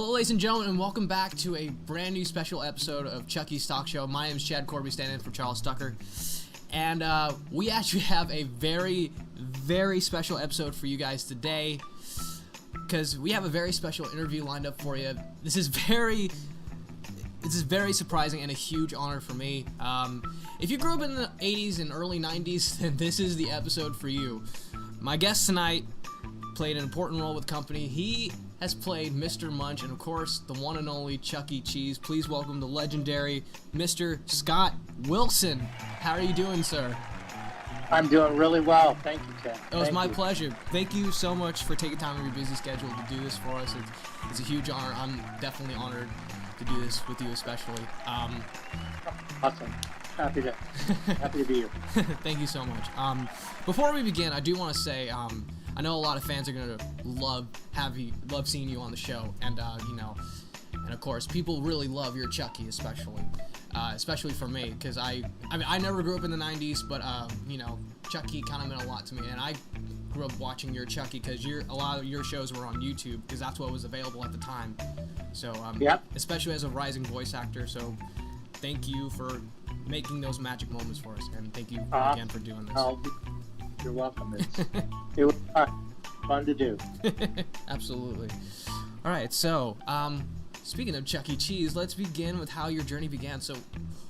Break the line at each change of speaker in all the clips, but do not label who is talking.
Hello, ladies and gentlemen, and welcome back to a brand new special episode of Chucky's Talk Show. My name is Chad Corby, standing in for Charles Tucker, and we actually have a very, very special episode for you guys today, because we have a very special interview lined up for you. This is very surprising and a huge honor for me. If you grew up in the 80s and early 90s, then this is the episode for you. My guest tonight played an important role with company. He has played Mr. Munch and, of course, the one and only Chuck E. Cheese. Please welcome the legendary Mr. Scott Wilson. How are you doing, sir?
I'm doing really well. Thank you, Chad.
It was my pleasure. Thank you so much for taking time out of your busy schedule to do this for us. It's a huge honor. I'm definitely honored to do this with you, especially.
Awesome. Happy to be here.
Thank you so much. Before we begin, I do want to say, I know a lot of fans are gonna love seeing you on the show, and and of course, people really love your Chucky, especially for me, because I never grew up in the '90s, but Chucky kind of meant a lot to me, and I grew up watching your Chucky because a lot of your shows were on YouTube because that's what was available at the time. So
yep.
Especially as a rising voice actor, so thank you for making those magic moments for us, and thank you again for doing this.
You're welcome. It was fun to do.
Absolutely. All right, so speaking of Chuck E. Cheese, let's begin with how your journey began. So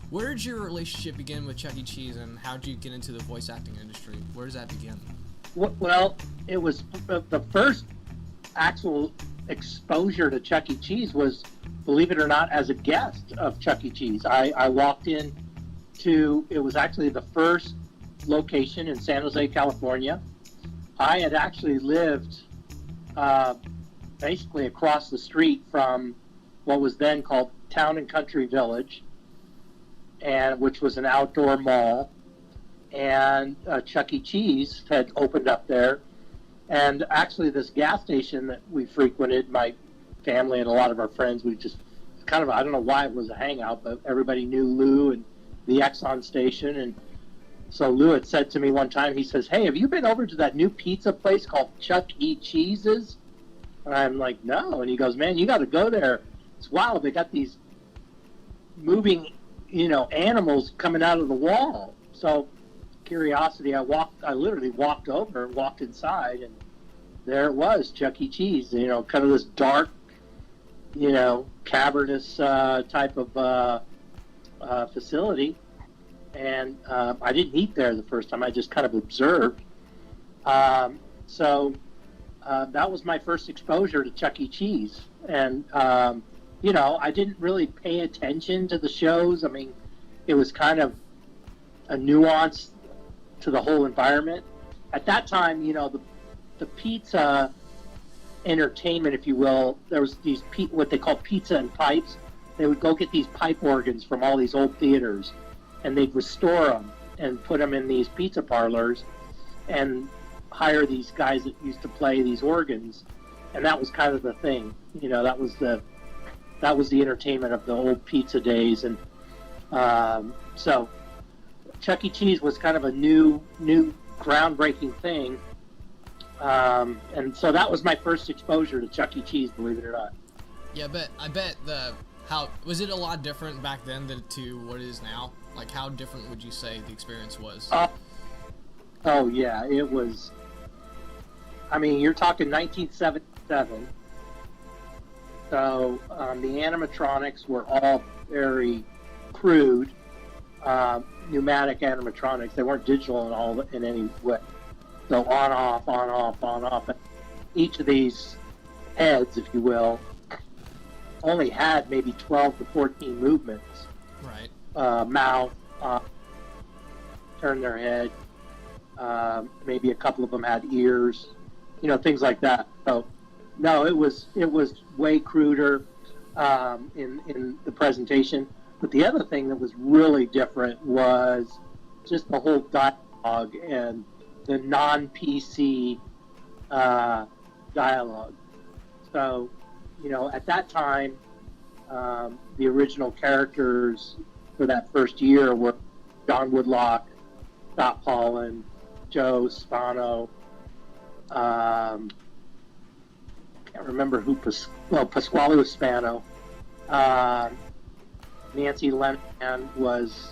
where did your relationship begin with Chuck E. Cheese, and how did you get into the voice acting industry? Where does that begin?
Well, it was the first actual exposure to Chuck E. Cheese was, believe it or not, as a guest of Chuck E. Cheese. I walked in it was actually the first location in San Jose, California. I had actually lived basically across the street from what was then called Town and Country Village, and which was an outdoor mall, and Chuck E. Cheese had opened up there. And actually this gas station that we frequented, my family and a lot of our friends, we just kind of, I don't know why it was a hangout, but everybody knew Lou and the Exxon station. And so Lou had said to me one time, he says, "Hey, have you been over to that new pizza place called Chuck E. Cheese's?" And I'm like, "No." And he goes, "Man, you got to go there. It's wild. They got these moving, animals coming out of the wall." So curiosity, I literally walked over and walked inside, and there it was, Chuck E. Cheese, kind of this dark, cavernous type of facility. And I didn't eat there the first time. I just kind of observed. So that was my first exposure to Chuck E. Cheese. And, I didn't really pay attention to the shows. I mean, it was kind of a nuance to the whole environment. At that time, the pizza entertainment, if you will, there was these what they call pizza and pipes. They would go get these pipe organs from all these old theaters, and they'd restore them and put them in these pizza parlors and hire these guys that used to play these organs. And that was kind of the thing, that was the entertainment of the old pizza days. And so Chuck E. Cheese was kind of a new groundbreaking thing. And so that was my first exposure to Chuck E. Cheese, believe it or not.
Yeah, but I bet how was it a lot different back then to what it is now? Like, how different would you say the experience was?
Oh yeah, it was. I mean, you're talking 1977. So the animatronics were all very crude, pneumatic animatronics. They weren't digital in any way. So on, off, on, off, on, off. Each of these heads, if you will, only had maybe 12 to 14 movements.
Right.
Mouth, turn their head. Maybe a couple of them had ears, things like that. So, no, it was way cruder in the presentation. But the other thing that was really different was just the whole dialogue and the non-PC dialogue. So, at that time, the original characters for that first year were John Widelock, Scott Holland, Joe Spano, can't remember who, Pasqually was Spano. Nancy Lenahan was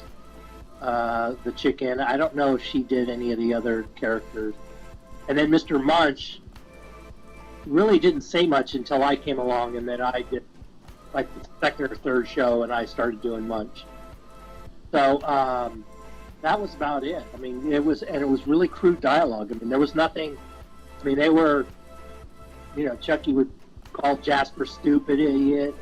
the chicken. I don't know if she did any of the other characters. And then Mr. Munch really didn't say much until I came along, and then I did like the second or third show, and I started doing Munch. So that was about it. I mean, it was really crude dialogue. I mean, there was nothing. I mean, they were, Chucky would call Jasper stupid, idiot.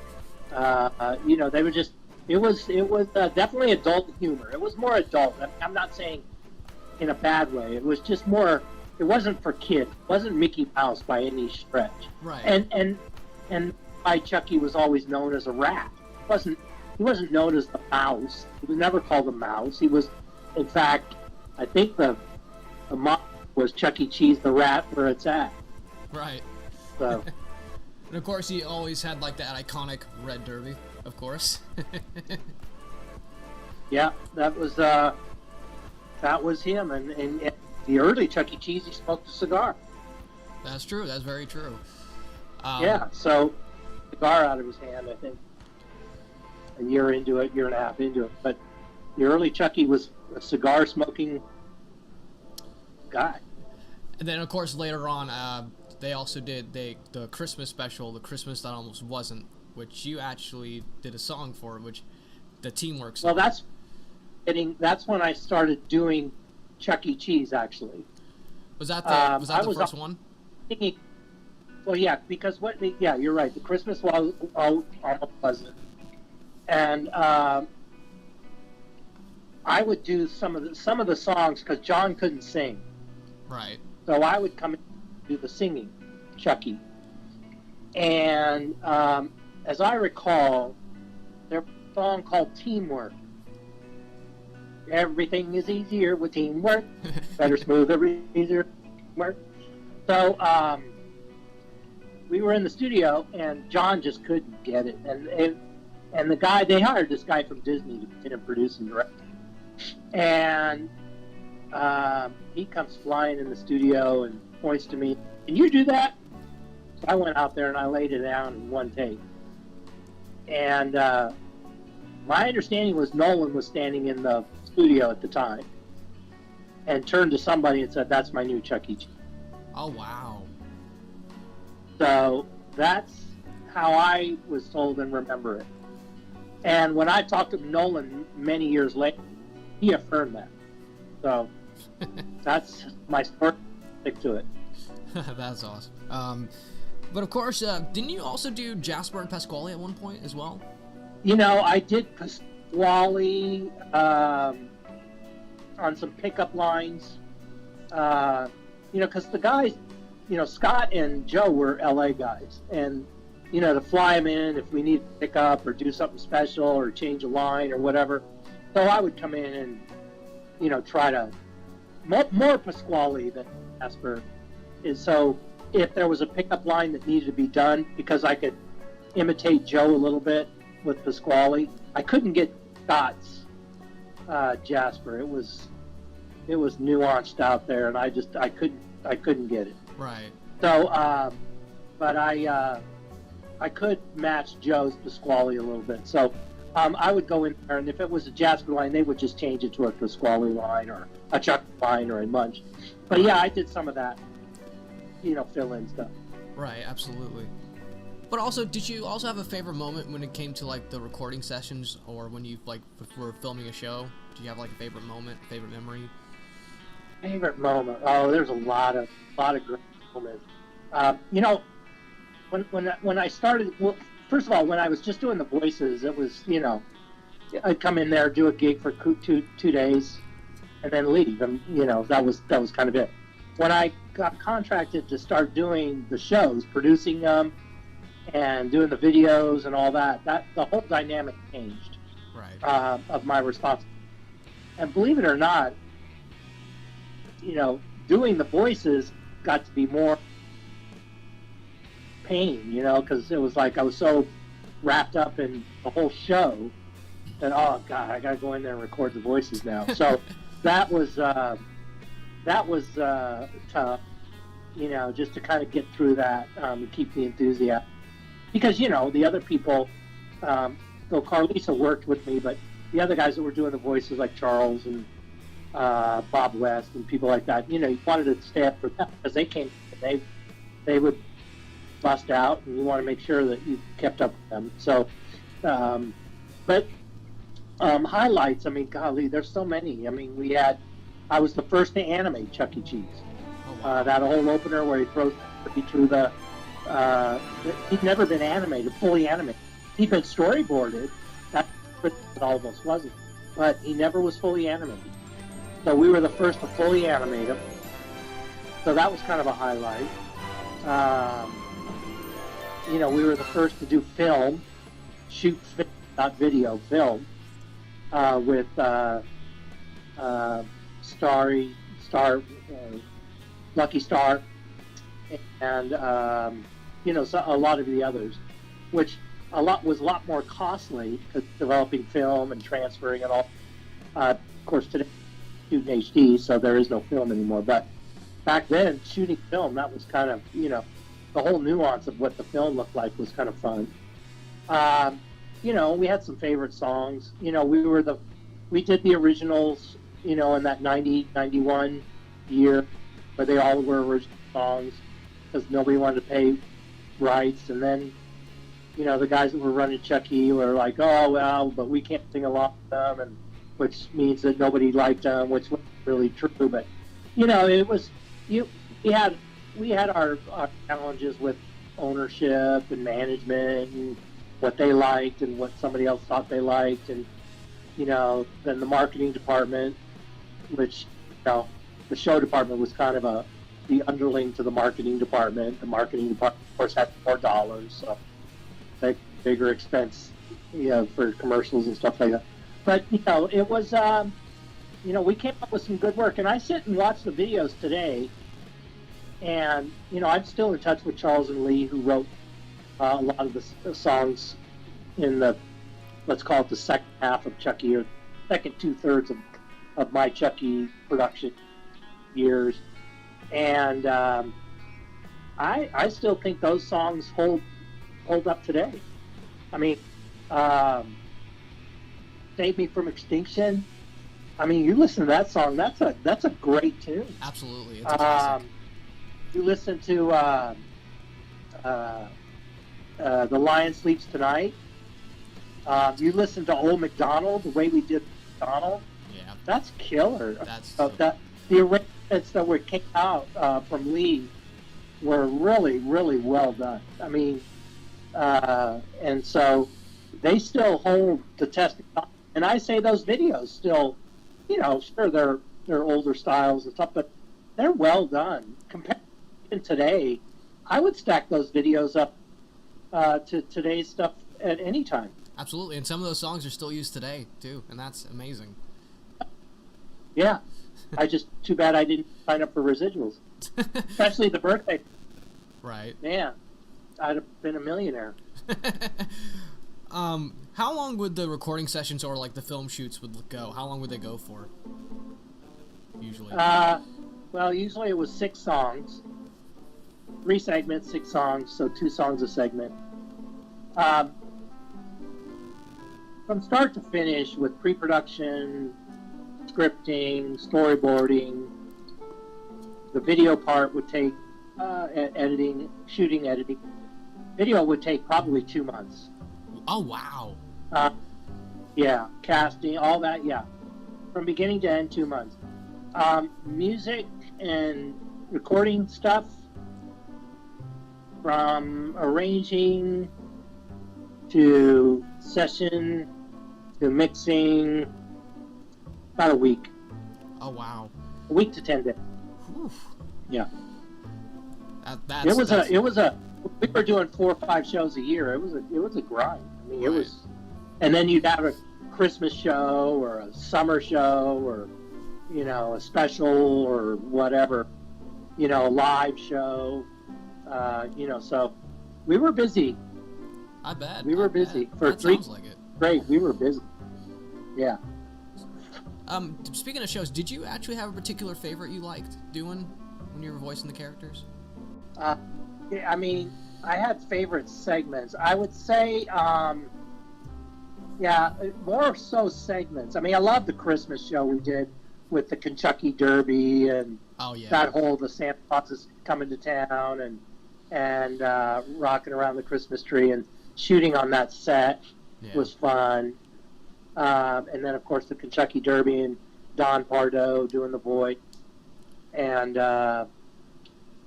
They were just. It was definitely adult humor. It was more adult. I'm not saying in a bad way. It was just more. It wasn't for kids. It wasn't Mickey Mouse by any stretch.
Right.
And why Chucky was always known as a rat. He wasn't known as the mouse. He was never called a mouse. He was, in fact, I think the motto was Chuck E. Cheese the rat where it's at.
Right.
So.
And of course, he always had like that iconic red derby, of course.
Yeah, that was him. And the early Chuck E. Cheese, he smoked a cigar.
That's true. That's very true.
Yeah, so cigar out of his hand, I think. A year and a half into it. But the early Chucky was a cigar smoking guy.
And then, of course, later on, they also did the Christmas special, The Christmas That Almost Wasn't, which you actually did a song for, which the teamwork song.
Well, that's when I started doing Chuck E. Cheese, actually.
Was that the first one?
Thinking, well, yeah, because you're right. The Christmas was almost wasn't. And I would do some of the songs because John couldn't sing.
Right.
So I would come in and do the singing, Chucky. And as I recall, there's a song called Teamwork. Everything is easier with teamwork. Better, smoother, easier work. So we were in the studio, and John just couldn't get it. And the guy, they hired this guy from Disney to come in and produce and direct. And he comes flying in the studio and points to me, "Can you do that?" So I went out there and I laid it down in one take. And my understanding was Nolan was standing in the studio at the time and turned to somebody and said, "That's my new Chuck E. Cheese."
Oh, wow.
So that's how I was told and remember it. And when I talked to Nolan many years later, he affirmed that. So that's my story. Stick to it.
That's awesome. But of course, didn't you also do Jasper and Pasqually at one point as well?
I did Pasqually on some pickup lines. Because the guys, Scott and Joe were LA guys. And, to fly them in if we need to pick up or do something special or change a line or whatever. So I would come in and, try to, more Pasqually than Jasper. And so if there was a pickup line that needed to be done, because I could imitate Joe a little bit with Pasqually, I couldn't get Scott's Jasper. It was nuanced out there, and I couldn't get it.
Right.
So, but I could match Joe's Pasqually a little bit. So I would go in there, and if it was a Jasper line, they would just change it to a Pasqually line or a Chuck line or a Munch. But yeah, I did some of that, fill-in stuff.
Right, absolutely. But also, did you also have a favorite moment when it came to like the recording sessions, or when you were filming a show? Do you have like a favorite moment, favorite memory?
Favorite moment? Oh, there's a lot of great moments. When I started, well, first of all, when I was just doing the voices, it was I'd come in there, do a gig for two days, and then leave, and that was kind of it. When I got contracted to start doing the shows, producing them, and doing the videos and all that the whole dynamic changed.
Right.
Of my responsibility. And believe it or not, doing the voices got to be more pain, because it was like I was so wrapped up in the whole show that, oh God, I gotta go in there and record the voices now. So that was tough. just to kind of get through that and keep the enthusiasm. Because, the other people, though Carlisa worked with me, but the other guys that were doing the voices like Charles and Bob West and people like that, you wanted to stay up for them because they came and they would bust out, and you want to make sure that you kept up with them. So, but highlights, golly, there's so many. I was the first to animate Chuck E. Cheese.
Oh, wow.
That whole opener where he throws through the, he'd never been animated, fully animated. He'd been storyboarded, that almost wasn't, but he never was fully animated. So we were the first to fully animate him. So that was kind of a highlight. We were the first to do film, shoot film, not video, film, with Lucky Star, and so a lot of the others, which was a lot more costly because developing film and transferring it all. Of course, today shooting HD, so there is no film anymore. But back then, shooting film, that was kind of the whole nuance of what the film looked like was kind of fun. We had some favorite songs. We did the originals, in that 90, 91 year, where they all were original songs because nobody wanted to pay rights. And then, the guys that were running Chuck E. were like, oh, well, but we can't sing along with them, and which means that nobody liked them, which wasn't really true. But, it was, we had our challenges with ownership and management and what they liked and what somebody else thought they liked. And, then the marketing department, which, the show department was kind of the underling to the marketing department. The marketing department, of course, had more dollars, so bigger expense, for commercials and stuff like that. But, it was, we came up with some good work. And I sit and watch the videos today, and, I'm still in touch with Charles and Lee, who wrote a lot of the songs in the, let's call it the second half of Chuck E., or second 2/3 of my Chuck E. production years. And I still think those songs hold up today. Save Me From Extinction. You listen to that song, that's a great tune.
Absolutely. It's a classic.
You listen to The Lion Sleeps Tonight. You listen to Old MacDonald, the way we did MacDonald.
Yeah.
That's killer.
That's
the arrangements that came out from Lee were really, really well done. And so they still hold the test of time. And I say those videos still, sure, they're older styles and stuff, but they're well done. Compared to today, I would stack those videos up to today's stuff at any time.
Absolutely, and some of those songs are still used today too, and that's amazing.
Yeah, too bad I didn't sign up for residuals, especially the birthday.
Right.
Man, I'd have been a millionaire.
How long would the recording sessions or like the film shoots would go? How long would they go for? Usually.
Well, usually it was 6 songs, 3 segments, 6 songs, so 2 songs a segment. From start to finish, with pre-production, scripting, storyboarding, the video part would take editing, shooting, editing. Video would take probably 2 months.
Oh, wow.
Yeah, casting, all that, yeah. From beginning to end, 2 months. Music and recording stuff, from arranging to session to mixing, about a week.
Oh, wow.
A week to 10 days.
Whew.
Yeah.
It
was a we were doing 4 or 5 shows a year. It was a grind.
Right.
It was, and then you'd have a Christmas show or a summer show or a special or whatever, a live show, so we were busy.
I bet.
We were busy for
that
3.
Sounds like it.
Great, we were busy. Yeah.
Speaking of shows, did you actually have a particular favorite you liked doing when you were voicing the characters?
Uh, yeah, I mean, I had favorite segments. I would say, yeah, more so segments. I mean, I love the Christmas show we did with the Kentucky Derby and
Oh yeah.
that whole the Santa Claus is coming to town and rocking around the Christmas tree and shooting on that set
Yeah.
was fun. And then of course the Kentucky Derby and Don Pardo doing the voice. And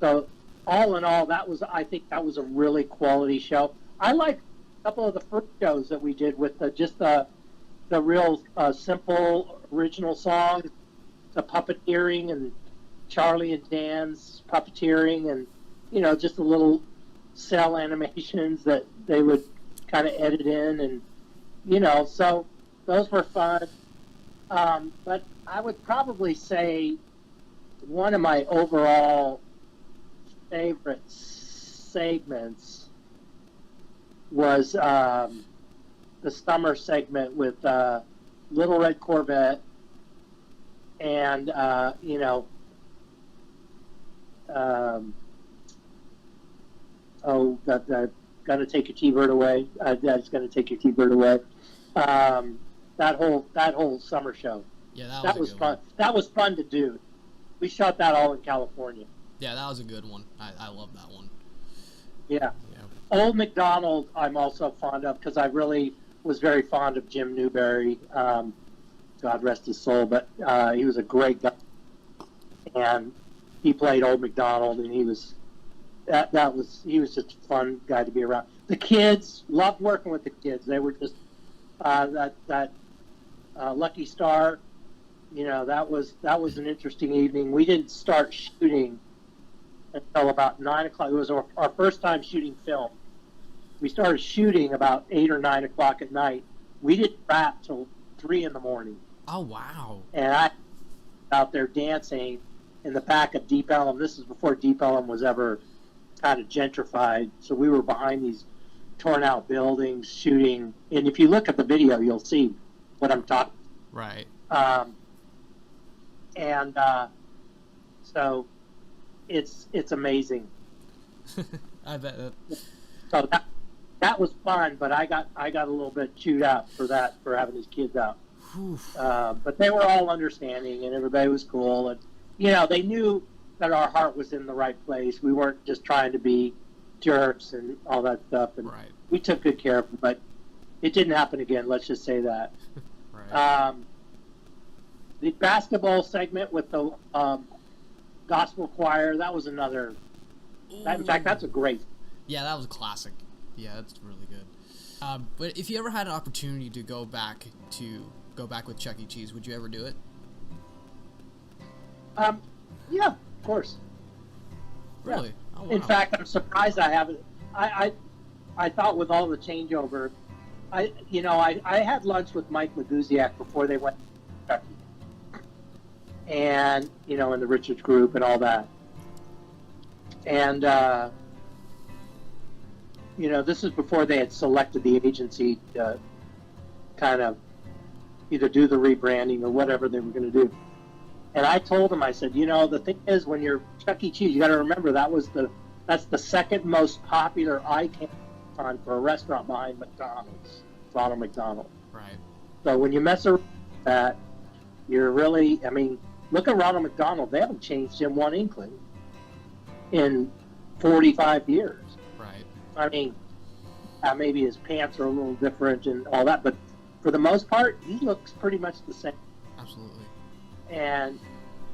so all in all, I think that was a really quality show. I like a couple of the first shows that we did with the real simple original songs, the puppeteering and Charlie and Dan's puppeteering, and just the little cell animations that they would kind of edit in, and so those were fun. But I would probably say one of my overall favorite segments was the summer segment with Little Red Corvette and gonna take your T-bird away. Dad's gonna take your T-bird away. That whole summer show.
Yeah,
that was fun. That was fun to do. We shot that all in California.
Yeah, that was a good one. I love that one.
Yeah. Old MacDonald, I'm also fond of because I really was very fond of Jim Newberry. God rest his soul, but he was a great guy, and he played Old MacDonald, and he was just a fun guy to be around. The kids loved working with the kids. They were just that Lucky Star. That was an interesting evening. We didn't start shooting until about 9 o'clock. It was our first time shooting film. We started shooting about 8 or 9 o'clock at night. We didn't wrap till 3 in the morning.
Oh wow!
And I out there dancing in the back of Deep Ellum. This is before Deep Ellum was ever kind of gentrified. So we were behind these torn out buildings shooting. And if you look at the video, you'll see what I'm talking.
Right.
So it's amazing.
I bet.
So that was fun, but I got a little bit chewed out for having these kids out. But they were all understanding, and everybody was cool, and they knew that our heart was in the right place. We weren't just trying to be jerks and all that stuff, and
right.
We took good care of them. But it didn't happen again. Let's just say that.
Right.
The basketball segment with the gospel choir, that was another. In fact, that's a great.
Yeah, that was a classic. Yeah, that's really good. But if you ever had an opportunity to go back with Chuck E. Cheese, would you ever do it?
Yeah, of course.
Really?
Yeah.
Oh, wow.
In fact, I'm surprised I haven't. I thought with all the changeover, I had lunch with Mike Maguziak before they went to Kentucky, and in the Richards Group and all that, and this is before they had selected the agency to kind of either do the rebranding or whatever they were going to do. And I told him, I said, the thing is, when you're Chuck E. Cheese, you got to remember that's the second most popular icon for a restaurant behind McDonald's, Ronald McDonald.
Right.
So when you mess around with that, you're really, look at Ronald McDonald. They haven't changed him one inkling in 45 years.
Right.
Maybe his pants are a little different and all that, but for the most part, he looks pretty much the same.
Absolutely.
And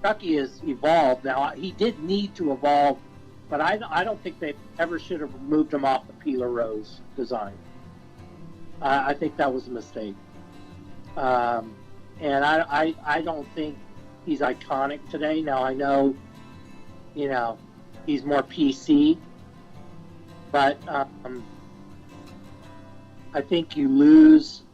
Chucky has evolved. Now, he did need to evolve, but I don't think they ever should have moved him off the Peeler Rose design. I think that was a mistake. And I don't think he's iconic today. Now, I know, he's more PC, but I think you lose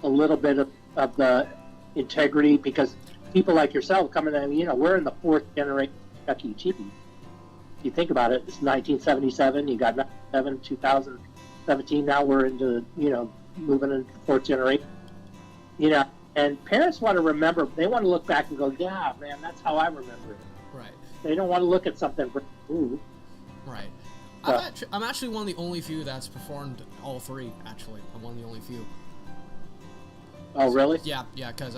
a little bit of the integrity because people like yourself coming in, we're in the fourth generation of Chuck E. Cheese. If you think about it, it's 1977, you got 97, 2017, now we're into, moving into the fourth generation. And parents want to remember, they want to look back and go, yeah, man, that's how I remember it.
Right.
They don't want to look at something, ooh,
Right.
So,
I'm actually one of the only few that's performed all three. Actually, I'm one of the only few.
oh, really?
Yeah, because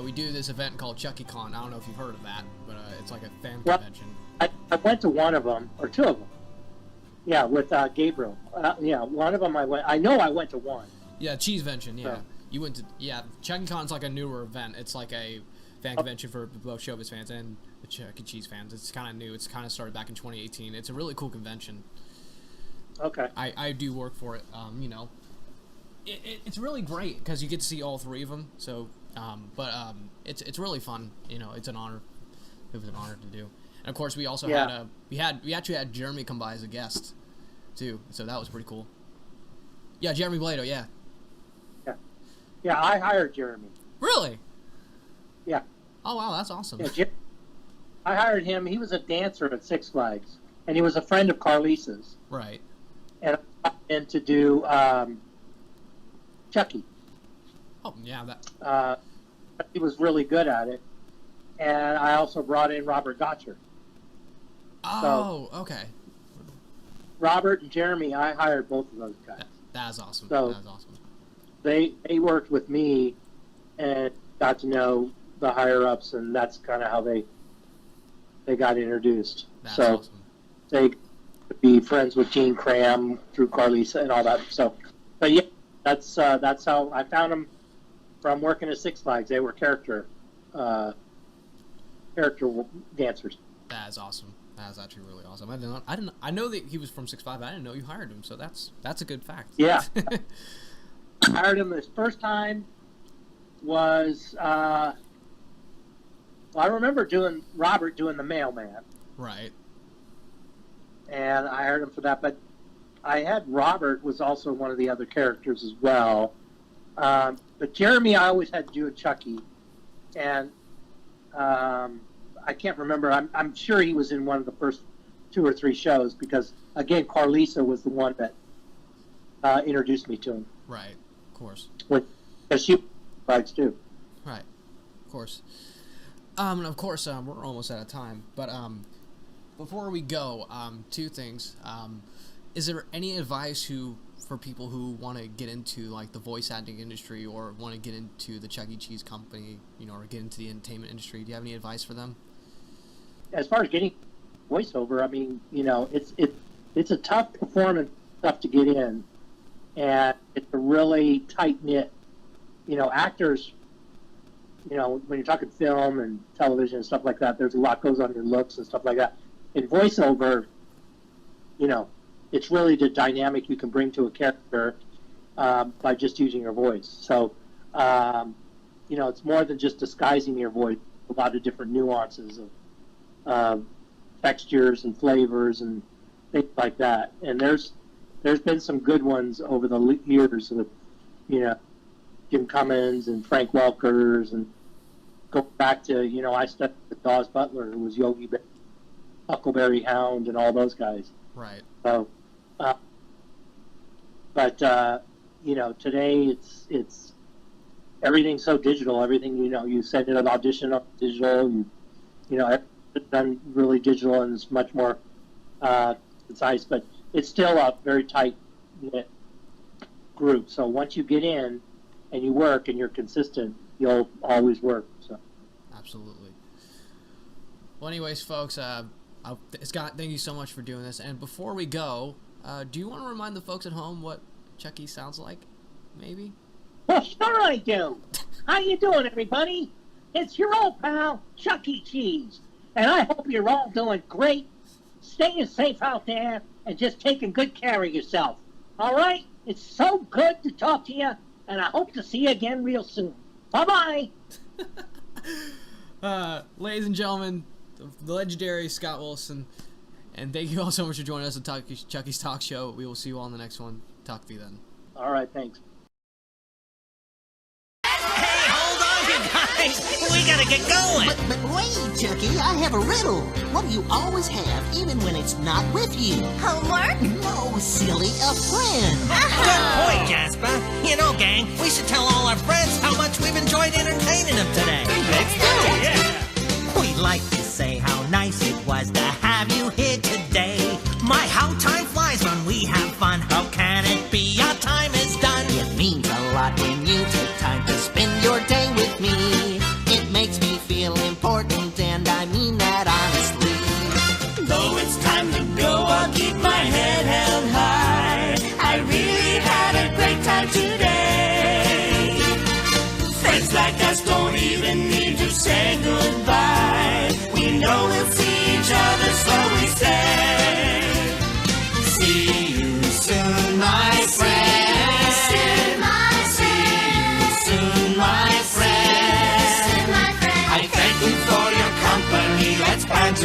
we do this event called ChuckyCon. I don't know if you've heard of that, but it's like a fan convention.
I went to one of them, or two of them. Yeah, with Gabriel. Yeah, one of them I went. I know I went to one.
Yeah, Cheesevention. Yeah,
So.
you went to. Yeah, ChuckyCon's like a newer event. It's like a fan convention for both Showbiz fans and the Chuck E. Cheese fans. It's kind of new. It's kind of started back in 2018. It's a really cool convention.
Okay.
I do work for it. You know, it's really great because you get to see all three of them. So, it's really fun. You know, it's an honor. It was an honor to do. And of course, we also had we actually had Jeremy come by as a guest, too. So that was pretty cool. Yeah, Jeremy Blado. Yeah.
Yeah, I hired Jeremy.
Really?
Yeah.
Oh wow, that's awesome.
Yeah, I hired him. He was a dancer at Six Flags, and he was a friend of Carlisa's.
Right.
And I got in to do Chucky.
Oh yeah, that.
He was really good at it, and I also brought in Robert Gotcher.
Oh, okay.
Robert and Jeremy, I hired both of those guys.
That's awesome.
So
that's awesome.
They worked with me and got to know the higher ups, and that's kind of how they got introduced.
That's
so
awesome.
they could be friends with Gene Cram through Carlisa and all that. So, but yeah, that's how I found them from working at Six Flags. They were character dancers.
That is awesome. That is actually really awesome. I know that he was from 6'5", but I didn't know you hired him. So that's a good fact.
Yeah. I hired him his first time was I remember Robert doing the mailman.
Right.
And I hired him for that, but I had Robert was also one of the other characters as well. But Jeremy I always had to do a Chucky, and I can't remember. I'm sure he was in one of the first 2 or 3 shows because again Carlisa was the one that introduced me to him.
Right. Of course.
Because she likes too.
Right. Of course. And of course, we're almost out of time. But before we go, 2 things. Is there any advice for people who want to get into like the voice acting industry or want to get into the Chuck E. Cheese company, you know, or get into the entertainment industry? Do you have any advice for them?
As far as getting voiceover, I mean, you know, it's a tough performance stuff to get in, and it's a really tight knit. You know, actors. You know, when you're talking film and television and stuff like that, there's a lot goes on your looks and stuff like that. In voiceover, you know, it's really the dynamic you can bring to a character by just using your voice. So, you know, it's more than just disguising your voice. A lot of different nuances of textures and flavors and things like that. And there's been some good ones over the years with, you know, Jim Cummins and Frank Welkers, and go back to, you know, I studied with Dawes Butler, who was Yogi Bear, Huckleberry Hound, and all those guys.
Right.
So, but you know, today it's everything's so digital. Everything, you know, you send in an audition on digital, and you know, it's done really digital, and it's much more concise. But it's still a very tight knit group. So once you get in and you work and you're consistent, you'll always work. So.
Absolutely. Well, anyways, folks, Scott, thank you so much for doing this. And before we go, do you want to remind the folks at home what Chucky sounds like? Maybe.
Well, sure I do. How you doing, everybody? It's your old pal, Chuck E. Cheese, and I hope you're all doing great, staying safe out there, and just taking good care of yourself. All right? It's so good to talk to you, and I hope to see you again real soon. Bye-bye.
Ladies and gentlemen, the legendary Scott Wilson, and thank you all so much for joining us at Chucky's Talk Show. We will see you all in the next one. Talk to you then.
All right, thanks.
Hey, hold on, you guys! We gotta get going!
But wait, Chucky, I have a riddle. What do you always have, even when it's not with you?
Homework?
No, silly, a friend.
Good point, Jasper. You know, gang, we should tell all our friends how much we've enjoyed entertaining them today.
Let's do it.
Yeah. We'd like to say how nice it was to have you here today.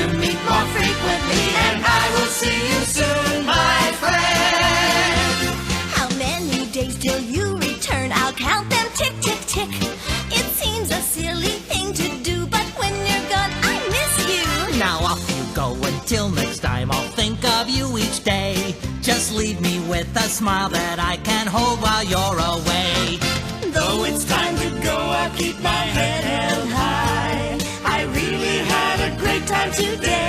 to meet more frequently, and I will see you soon, my friend.
How many days till you return? I'll count them tick, tick, tick. It seems a silly thing to do, but when you're gone, I miss you.
Now off you go until next time. I'll think of you each day. Just leave me with a smile that I can hold while you're away. Though it's time to go, I'll keep my head held high. I really had a great time today.